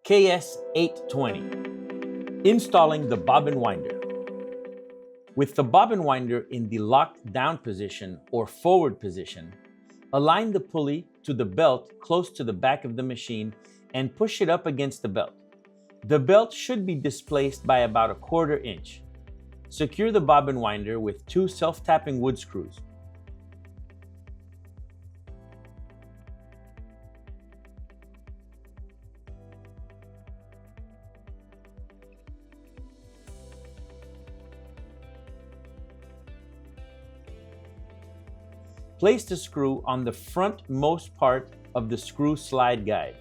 KS-820. Installing the bobbin winder. With the bobbin winder in the locked down position or forward position, align the pulley to the belt close to the back of the machine and push it up against the belt. The belt should be displaced by about a 1/4 inch. Secure the bobbin winder with 2 self-tapping wood screws. Place the screw on the frontmost part of the screw slide guide.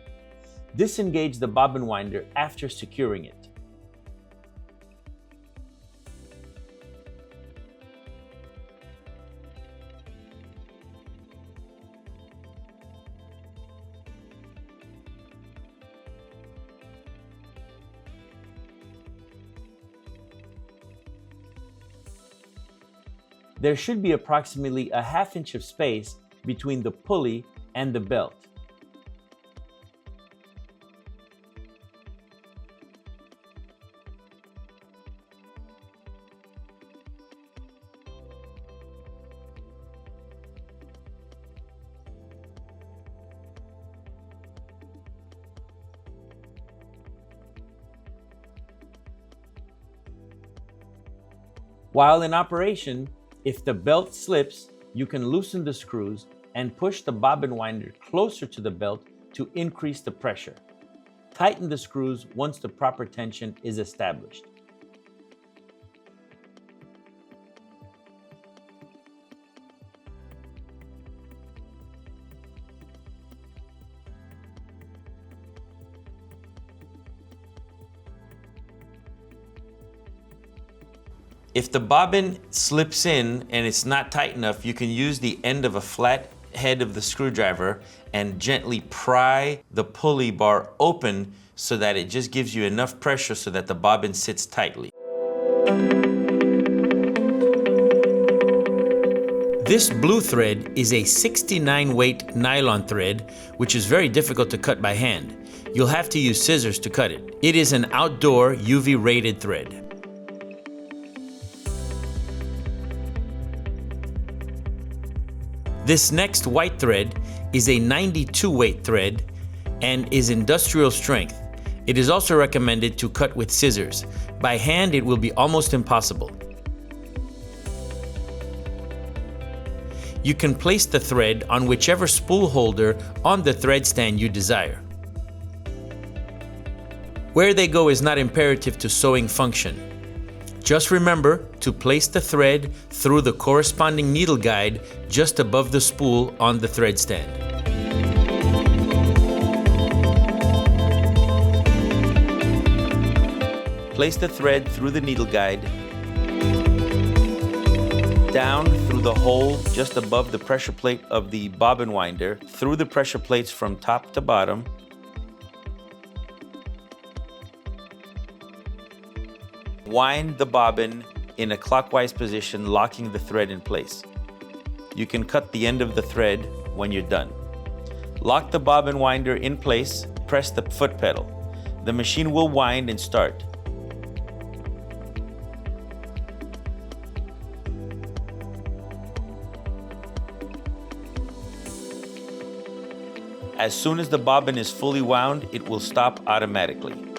Disengage the bobbin winder after securing it. There should be approximately a 1/2 inch of space between the pulley and the belt. While in operation, if the belt slips, you can loosen the screws and push the bobbin winder closer to the belt to increase the pressure. Tighten the screws once the proper tension is established. If the bobbin slips in and it's not tight enough, you can use the end of a flat head of the screwdriver and gently pry the pulley bar open so that it just gives you enough pressure so that the bobbin sits tightly. This blue thread is a 69 weight nylon thread, which is very difficult to cut by hand. You'll have to use scissors to cut it. It is an outdoor UV rated thread. This next white thread is a 92 weight thread and is industrial strength. It is also recommended to cut with scissors. By hand, it will be almost impossible. You can place the thread on whichever spool holder on the thread stand you desire. Where they go is not imperative to sewing function. Just remember to place the thread through the corresponding needle guide just above the spool on the thread stand. Place the thread through the needle guide, down through the hole just above the pressure plate of the bobbin winder, through the pressure plates from top to bottom, wind the bobbin in a clockwise position, locking the thread in place. You can cut the end of the thread when you're done. Lock the bobbin winder in place, press the foot pedal. The machine will wind and start. As soon as the bobbin is fully wound, it will stop automatically.